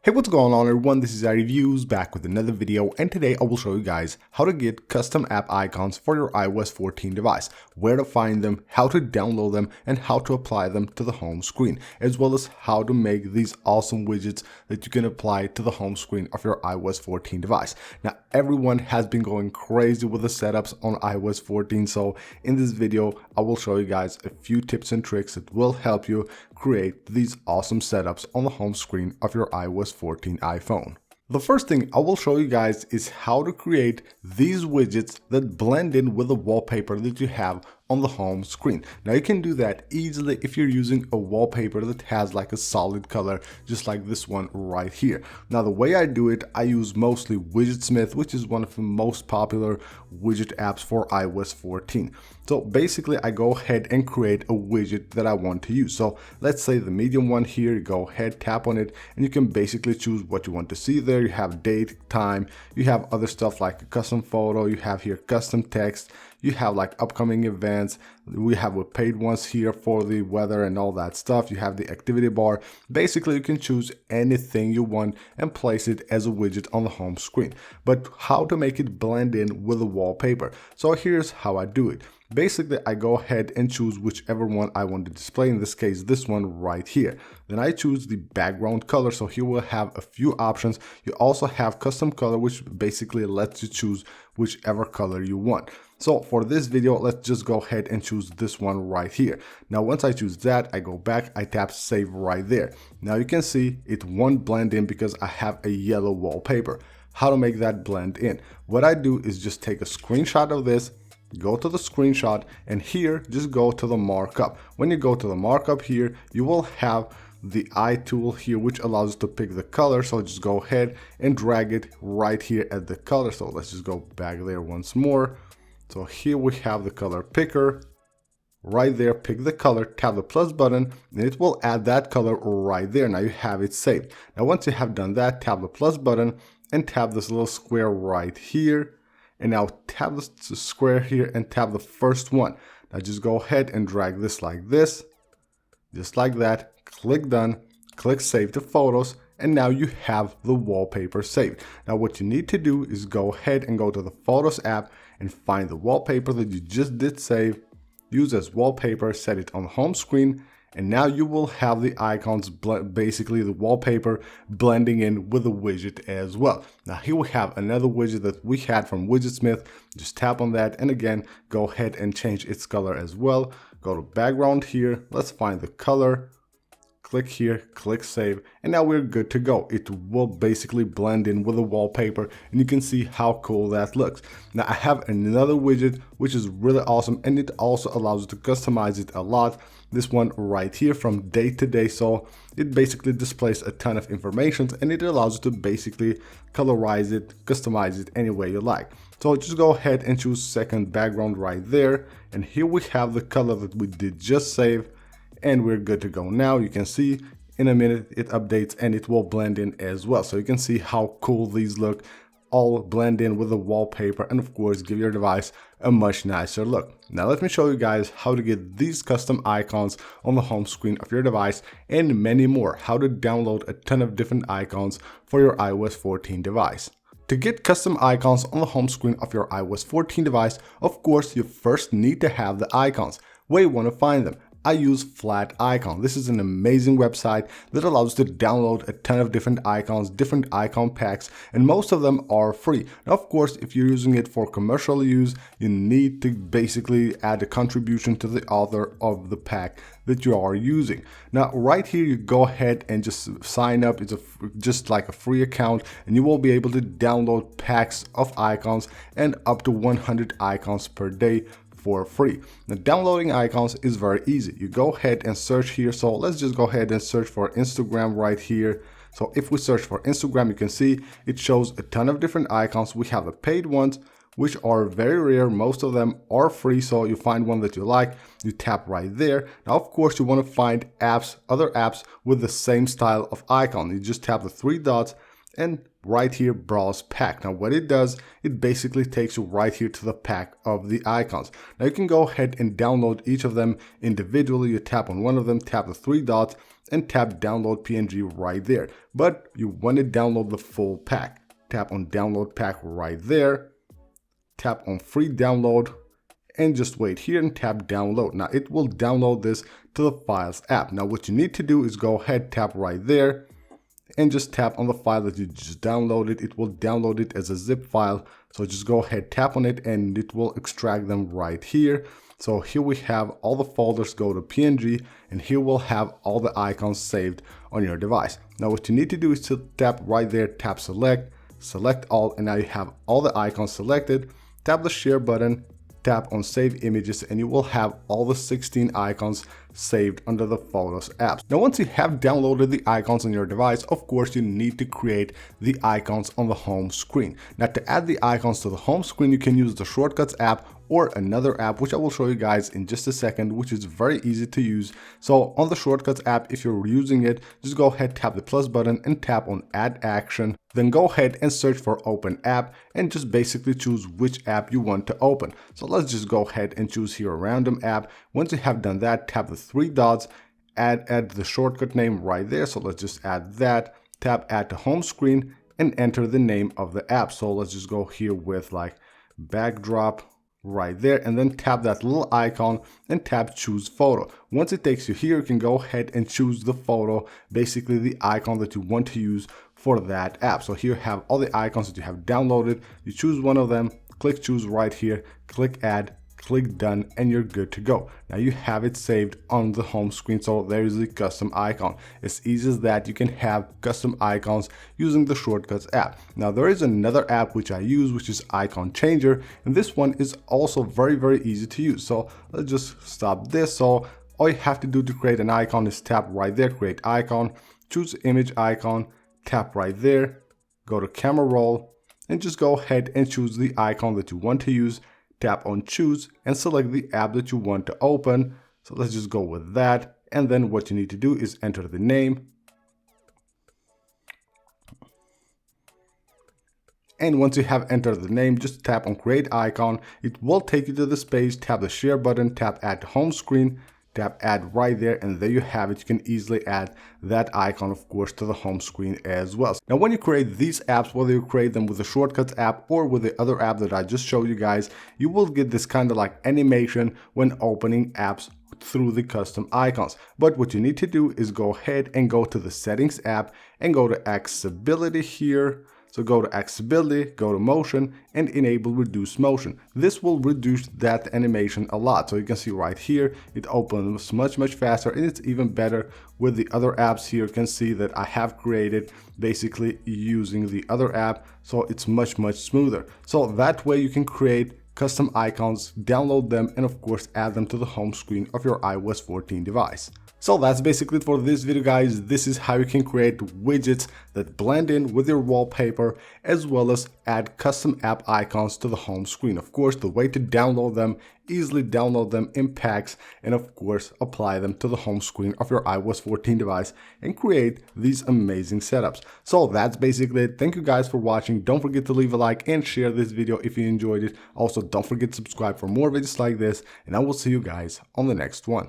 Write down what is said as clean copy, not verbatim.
Hey, what's going on everyone, this is iReviews back with another video, and today I will show you guys how to get custom app icons for your iOS 14 device, where to find them, how to download them, and how to apply them to the home screen, as well as how to make these awesome widgets that you can apply to the home screen of your iOS 14 device. Now, everyone has been going crazy with the setups on iOS 14, so in this video, I will show you guys a few tips and tricks that will help you create these awesome setups on the home screen of your iOS 14 iPhone. The first thing I will show you guys is how to create these widgets that blend in with the wallpaper that you have on the home screen. Now you can do that easily if you're using a wallpaper that has like a solid color, just like this one right here. Now the way I do it, I use mostly Widgetsmith, which is one of the most popular widget apps for iOS 14. So basically I go ahead and create a widget that I want to use. So let's say the medium one here, you go ahead, tap on it, and you can basically choose what you want to see there. You have date, time, you have other stuff like a custom photo, you have here custom text, you have like upcoming events, we have a paid ones here for the weather and all that stuff, you have the activity bar. Basically you can choose anything you want and place it as a widget on the home screen. But how to make it blend in with the wallpaper? So here's how I do it. Basically, I go ahead and choose whichever one I want to display, in this case, this one right here. Then I choose the background color, so here we'll have a few options. You also have custom color, which basically lets you choose whichever color you want. So for this video, let's just go ahead and choose this one right here. Now, once I choose that, I go back, I tap save right there. Now you can see it won't blend in because I have a yellow wallpaper. How to make that blend in? What I do is just take a screenshot of this, go to the screenshot, and here just go to the markup. When you go to the markup here, you will have the eye tool here, which allows you to pick the color. So just go ahead and drag it right here at the color. So let's just go back there once more. So here we have the color picker right there. Pick the color, tap the plus button, and it will add that color right there. Now you have it saved. Now once you have done that, tap the plus button and tap this little square right here. And now tap the square here and tap the first one. Now just go ahead and drag this like this, just like that. Click done, click save to photos, and now you have the wallpaper saved. Now what you need to do is go ahead and go to the Photos app and find the wallpaper that you just did save, use as wallpaper, set it on the home screen, and now you will have the icons, basically the wallpaper, blending in with the widget as well. Now here we have another widget that we had from Widgetsmith. Just tap on that, and again, go ahead and change its color as well. Go to background here, let's find the color. Click here, click save, and now we're good to go. It will basically blend in with the wallpaper, and you can see how cool that looks. Now I have another widget which is really awesome, and it also allows you to customize it a lot. This one right here, from day to day, so it basically displays a ton of information, and it allows you to basically colorize it, customize it any way you like. So just go ahead and choose second background right there, and here we have the color that we did just save. And we're good to go. Now you can see in a minute it updates and it will blend in as well. So you can see how cool these look, all blend in with the wallpaper, and of course give your device a much nicer look. Now let me show you guys how to get these custom icons on the home screen of your device and many more. How to download a ton of different icons for your iOS 14 device. To get custom icons on the home screen of your iOS 14 device, of course you first need to have the icons. Where you want to find them? I use Flat Icon. This is an amazing website that allows you to download a ton of different icons, different icon packs, and most of them are free. Now, of course, if you're using it for commercial use, you need to basically add a contribution to the author of the pack that you are using. Now, right here, you go ahead and just sign up. It's just like a free account, and you will be able to download packs of icons and up to 100 icons per day for free. Now, downloading icons is very easy. You go ahead and search here. So let's just go ahead and search for Instagram right here. So if we search for Instagram, you can see it shows a ton of different icons. We have the paid ones, which are very rare. Most of them are free. So you find one that you like, you tap right there. Now, of course, you want to find apps, other apps with the same style of icon. You just tap the three dots and right here, browse pack. Now what it does, it basically takes you right here to the pack of the icons. Now you can go ahead and download each of them individually. You tap on one of them, tap the three dots, and tap download PNG right there. But you want to download the full pack. Tap on download pack right there. Tap on free download and just wait here and tap download. Now it will download this to the Files app. Now what you need to do is go ahead, tap right there and just tap on the file that you just downloaded. It will download it as a zip file. So just go ahead, tap on it and it will extract them right here. So here we have all the folders, go to PNG, and here we'll have all the icons saved on your device. Now what you need to do is to tap right there, tap select, select all, and now you have all the icons selected. Tap the share button, tap on save images, and you will have all the 16 icons saved under the Photos app. Now once you have downloaded the icons on your device, of course you need to create the icons on the home screen. Now to add the icons to the home screen, you can use the Shortcuts app or another app, which I will show you guys in just a second, which is very easy to use. So on the Shortcuts app, if you're using it, just go ahead, tap the plus button and tap on Add Action. Then go ahead and search for Open App and just basically choose which app you want to open. So let's just go ahead and choose here a random app. Once you have done that, tap the three dots, add the shortcut name right there. So let's just add that, tap Add to Home Screen and enter the name of the app. So let's just go here with like Backdrop right there, and then tap that little icon and tap choose photo. Once it takes you here, you can go ahead and choose the photo, basically the icon that you want to use for that app. So here you have all the icons that you have downloaded. You choose one of them, click choose right here, click add, click done, and you're good to go. Now you have it saved on the home screen, so there is a custom icon. As easy as that, you can have custom icons using the Shortcuts app. Now there is another app which I use, which is Icon Changer, and this one is also very easy to use. So let's just stop this. So all you have to do to create an icon is tap right there, create icon, choose image icon, tap right there, go to camera roll, and just go ahead and choose the icon that you want to use. Tap on choose and select the app that you want to open. So let's just go with that. And then what you need to do is enter the name. And once you have entered the name, just tap on create icon. It will take you to this page. Tap the share button, tap add to home screen, tap add right there, and there you have it. You can easily add that icon, of course, to the home screen as well. Now when you create these apps, whether you create them with the Shortcuts app or with the other app that I just showed you guys, you will get this kind of like animation when opening apps through the custom icons. But what you need to do is go ahead and go to the Settings app and go to Accessibility here. So go to Accessibility, go to Motion, and enable Reduce Motion. This will reduce that animation a lot. So you can see right here, it opens much faster, and it's even better with the other apps here. You can see that I have created basically using the other app, so it's much smoother. So that way you can create custom icons, download them, and of course add them to the home screen of your iOS 14 device. So that's basically it for this video, guys. This is how you can create widgets that blend in with your wallpaper, as well as add custom app icons to the home screen. Of course, the way to download them, easily download them in packs, and of course, apply them to the home screen of your iOS 14 device and create these amazing setups. So that's basically it. Thank you guys for watching. Don't forget to leave a like and share this video if you enjoyed it. Also, don't forget to subscribe for more videos like this, and I will see you guys on the next one.